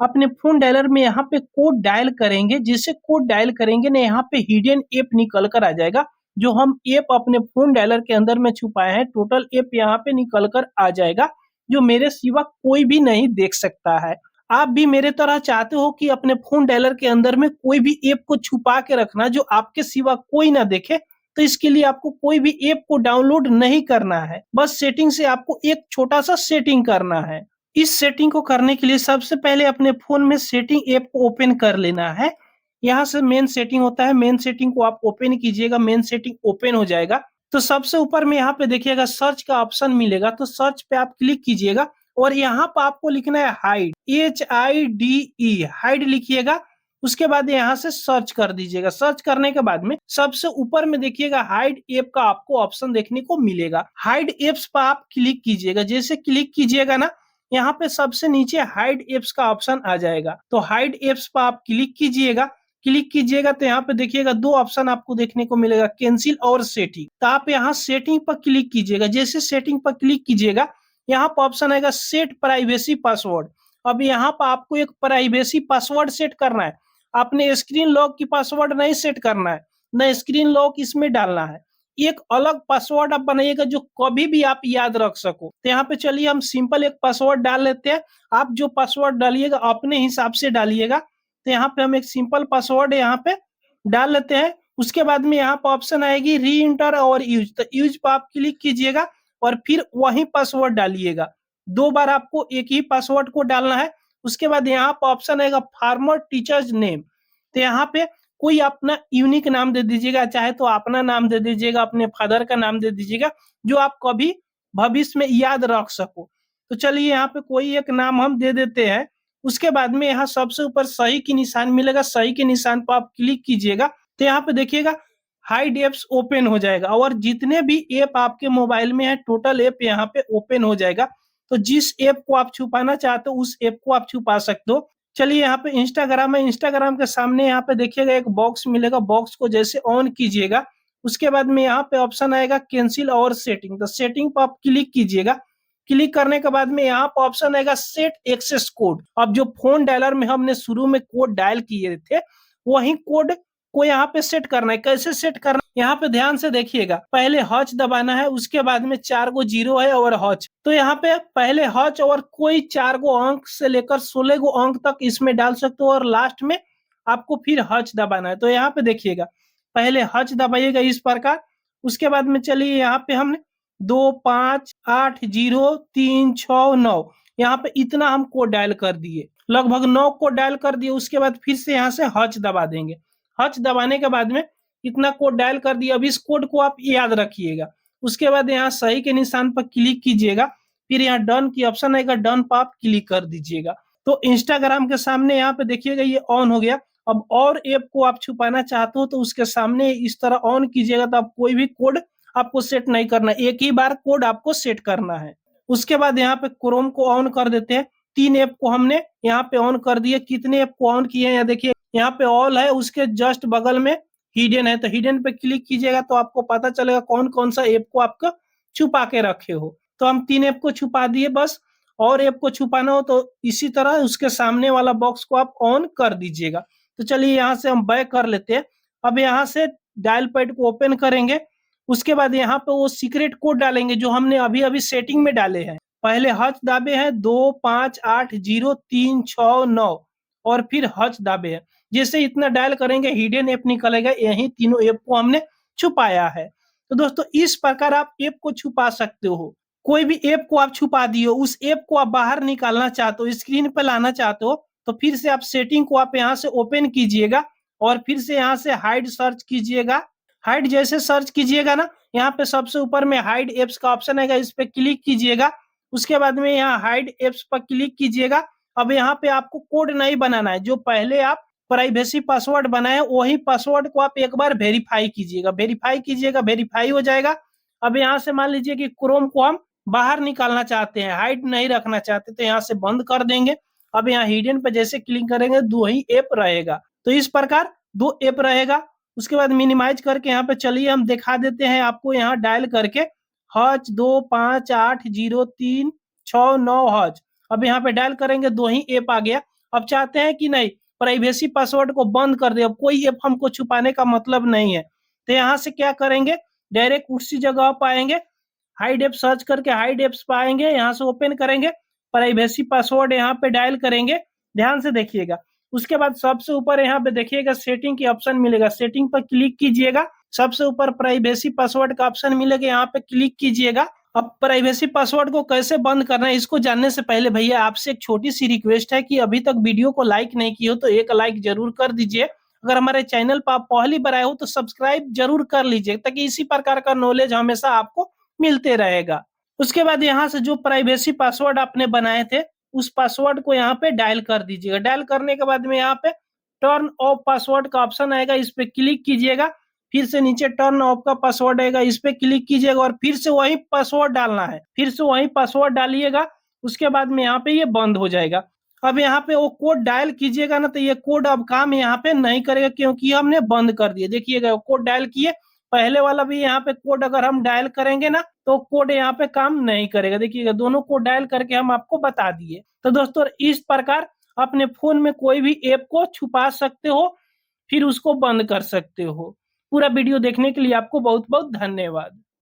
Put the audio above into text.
अपने phone dialer में यहाँ पे कोड डायल करेंगे, जैसे कोड डायल करेंगे ना यहाँ पे हिडन ऐप निकल कर आ जाएगा, जो हम ऐप अपने फ़ोन डायलर के अंदर में छुपाए हैं, टोटल ऐप यहाँ पे निकल कर आ जाएगा, जो मेरे सिवा कोई भी नहीं देख सकता है। आप भी मेरे तरह चाहते हो कि अपने फ़ोन डायलर के अंदर में कोई भी ऐप को छुपा के रखना जो आपके सिवा कोई ना देखे, तो इसके लिए आपको कोई भी ऐप को डाउनलोड नहीं करना है। बस सेटिंग से आपको एक छोटा-सा सेटिंग करना है। इस सेटिंग को करने के लिए सबसे पहले अपने फ़ोन में सेटिंग ऐप को ओपन कर लेना है। यहाँ से मेन सेटिंग होता है, मेन सेटिंग को आप ओपन कीजिएगा, मेन सेटिंग ओपन हो जाएगा। तो सबसे ऊपर में यहाँ पे देखिएगा सर्च का ऑप्शन मिलेगा, तो सर्च पे आप क्लिक कीजिएगा और यहाँ पे आपको लिखना है हाइड, HIDE, हाइड लिखिएगा। उसके बाद यहाँ से सर्च कर दीजिएगा। सर्च करने के बाद में सबसे ऊपर में देखिएगा हाइड ऐप का आपको ऑप्शन देखने को मिलेगा। हाइड ऐप्स पर आप क्लिक कीजिएगा। जैसे क्लिक कीजिएगा ना, यहाँ पे सबसे नीचे हाइड ऐप्स का ऑप्शन आ जाएगा। तो हाइड ऐप्स पर आप क्लिक कीजिएगा। क्लिक कीजिएगा तो यहाँ पे देखिएगा दो ऑप्शन आपको देखने को मिलेगा, कैंसिल और सेटिंग। तो आप यहाँ सेटिंग पर क्लिक कीजिएगा। जैसे सेटिंग पर क्लिक कीजिएगा, यहाँ पर ऑप्शन आएगा सेट प्राइवेसी पासवर्ड। अब यहाँ पर आपको एक प्राइवेसी पासवर्ड सेट करना है। आपने स्क्रीन लॉक की पासवर्ड नहीं सेट करना है, न स्क्रीन लॉक इसमें डालना है। एक अलग पासवर्ड आप बनाइएगा जो कभी भी आप याद रख सको। तो यहाँ पे चलिए हम सिंपल एक पासवर्ड डाल लेते हैं। आप जो पासवर्ड डालिएगा अपने हिसाब से डालिएगा। तो यहाँ पे हम एक सिंपल पासवर्ड यहाँ पे डाल लेते हैं। उसके बाद में यहाँ पे ऑप्शन आएगी री इंटर और यूज, तो यूज पर आप क्लिक कीजिएगा और फिर वही पासवर्ड डालिएगा। 2 बार आपको एक ही पासवर्ड को डालना है। उसके बाद यहाँ पे ऑप्शन आएगा फार्मर टीचर्स नेम। तो यहाँ पे कोई अपना यूनिक नाम दे दीजिएगा, चाहे तो अपना नाम दे दीजिएगा, अपने फादर का नाम दे दीजिएगा, जो आप कभी भविष्य में याद रख सको। तो चलिए यहाँ पे कोई एक नाम हम दे देते हैं। उसके बाद में यहाँ सबसे ऊपर सही की निशान मिलेगा, सही के निशान पर आप क्लिक कीजिएगा। तो यहाँ पे देखिएगा हाइड ऐप्स ओपन हो जाएगा और जितने भी ऐप आपके मोबाइल में है टोटल ऐप यहाँ पे ओपन हो जाएगा। तो जिस ऐप को आप छुपाना चाहते हो उस ऐप को आप छुपा सकते हो। चलिए यहाँ पे इंस्टाग्राम है, इंस्टाग्राम के सामने यहाँ पे देखिएगा एक बॉक्स मिलेगा, बॉक्स को जैसे ऑन कीजिएगा उसके बाद में यहाँ पे ऑप्शन आएगा कैंसिल और सेटिंग। तो सेटिंग पर आप क्लिक कीजिएगा। क्लिक करने के बाद में यहाँ पर ऑप्शन आएगा सेट एक्सेस कोड। अब जो फोन डायलर में हमने शुरू में कोड डायल किए थे वही कोड को यहाँ पे सेट करना है। कैसे सेट करना है यहाँ पे ध्यान से देखिएगा। पहले हच दबाना है, उसके बाद में 4 गो जीरो है और हच। तो यहाँ पे पहले हच और कोई 4 गो अंक से लेकर 16 गो अंक तक इसमें डाल सकते हो और लास्ट में आपको फिर हच दबाना है। तो यहाँ पे देखिएगा पहले हच दबाइएगा इस प्रकार। उसके बाद में चलिए यहाँ पे हमने 2 5 8 0 3 6 9 यहाँ पे इतना हम कोड डायल कर दिए, लगभग 9 कोड डायल कर दिए। उसके बाद फिर से यहाँ से हच दबा देंगे। हच दबाने के बाद में इतना कोड डायल कर दिया। अब इस कोड को आप याद रखिएगा। उसके बाद यहाँ सही के निशान पर क्लिक कीजिएगा, फिर यहाँ डन की ऑप्शन आएगा, डन पर आप क्लिक कर दीजिएगा। तो इंस्टाग्राम के सामने यहाँ पे देखिएगा ये ऑन हो गया। अब और ऐप को आप छुपाना चाहते हो तो उसके सामने इस तरह ऑन कीजिएगा, तो आप कोई भी कोड आपको सेट नहीं करना, एक ही बार कोड आपको सेट करना है। उसके बाद यहाँ पे क्रोम को ऑन कर देते हैं। 3 ऐप को हमने यहाँ पे ऑन कर दिए। कितने ऐप को ऑन किए हैं देखिए, यहाँ पे ऑल है, उसके जस्ट बगल में हिडन है, तो हिडन पे क्लिक कीजिएगा तो आपको पता चलेगा कौन कौन सा ऐप को आपको छुपा के रखे हो। तो हम 3 ऐप को छुपा दिए बस। और ऐप को छुपाना हो तो इसी तरह उसके सामने वाला बॉक्स को आप ऑन कर दीजिएगा। तो चलिए यहाँ से हम बैक कर लेते हैं। अब यहाँ से डायल पैड को ओपन करेंगे। उसके बाद यहाँ पे वो सीक्रेट कोड डालेंगे जो हमने अभी अभी सेटिंग में डाले हैं। पहले हच दाबे हैं 2 5 8 0 3 6 9 और फिर हच दाबे हैं। जैसे इतना डायल करेंगे हिडन ऐप निकलेगा, यही तीनों ऐप को हमने छुपाया है। तो दोस्तों इस प्रकार आप ऐप को छुपा सकते हो। कोई भी ऐप को आप छुपा दिए, उस ऐप को आप बाहर निकालना चाहते हो, स्क्रीन पर लाना चाहते हो, तो फिर से आप सेटिंग को आप यहाँ से ओपन कीजिएगा और फिर से यहाँ से हाइड सर्च कीजिएगा। हाइड जैसे सर्च कीजिएगा ना, यहाँ पे सबसे ऊपर में हाइड एप्स का ऑप्शन आएगा, इस पे क्लिक कीजिएगा। उसके बाद में यहाँ हाइड एप्स पर क्लिक कीजिएगा। अब यहाँ पे आपको कोड नहीं बनाना है, जो पहले आप प्राइवेसी पासवर्ड बनाए वही पासवर्ड को आप एक बार वेरीफाई कीजिएगा। वेरीफाई कीजिएगा, वेरीफाई हो जाएगा। अब यहाँ से मान लीजिए कि क्रोम को हम बाहर निकालना चाहते हैं, हाइड नहीं रखना चाहते, तो यहाँ से बंद कर देंगे। अब यहाँ हिडन पे जैसे क्लिक करेंगे 2 ही ऐप रहेगा। तो इस प्रकार 2 ऐप रहेगा। उसके बाद मिनिमाइज करके यहाँ पे चलिए हम दिखा देते हैं आपको, यहाँ डायल करके हच 2 5 8 0 3 6 9 हच। अब यहाँ पे डायल करेंगे 2 ही ऐप आ गया। अब चाहते हैं कि नहीं प्राइवेसी पासवर्ड को बंद कर दे, अब कोई ऐप हमको छुपाने का मतलब नहीं है। तो यहाँ से क्या करेंगे, डायरेक्ट उसी जगह आप आएंगे, हाइड ऐप सर्च करके हाइड ऐप्स पाएंगे, यहाँ से ओपन करेंगे, प्राइवेसी पासवर्ड यहाँ पे डायल करेंगे, ध्यान से देखिएगा। उसके बाद सबसे ऊपर यहाँ पे देखिएगा सेटिंग की ऑप्शन मिलेगा, सेटिंग पर क्लिक कीजिएगा, सबसे ऊपर प्राइवेसी पासवर्ड का ऑप्शन मिलेगा, यहाँ पे क्लिक कीजिएगा। अब प्राइवेसी पासवर्ड को कैसे बंद करना है इसको जानने से पहले भैया आपसे एक छोटी सी रिक्वेस्ट है कि अभी तक वीडियो को लाइक नहीं की हो तो एक लाइक जरूर कर दीजिए। अगर हमारे चैनल पर आप पहली बार आए हो तो सब्सक्राइब जरूर कर लीजिए, ताकि इसी प्रकार का नॉलेज हमेशा आपको मिलते रहेगा। उसके बाद यहाँ से जो प्राइवेसी पासवर्ड आपने बनाए थे उस पासवर्ड को यहाँ पे डायल कर दीजिएगा। डायल करने के बाद में यहाँ पे टर्न ऑफ पासवर्ड का ऑप्शन आएगा, इस पे क्लिक कीजिएगा, फिर से नीचे टर्न ऑफ का पासवर्ड आएगा, इस पे क्लिक कीजिएगा और फिर से वही पासवर्ड डालना है, फिर से वही पासवर्ड डालिएगा। उसके बाद में यहाँ पे ये बंद हो जाएगा। अब यहाँ पे वो कोड डायल कीजिएगा ना, तो ये कोड अब काम यहाँ पे नहीं करेगा क्योंकि हमने बंद कर दिया। देखिएगा कोड डायल किए, पहले वाला भी यहाँ पे कोड अगर हम डायल करेंगे ना तो कोड यहाँ पे काम नहीं करेगा। देखिएगा दोनों कोड डायल करके हम आपको बता दिए। तो दोस्तों इस प्रकार अपने फोन में कोई भी ऐप को छुपा सकते हो, फिर उसको बंद कर सकते हो। पूरा वीडियो देखने के लिए आपको बहुत बहुत धन्यवाद।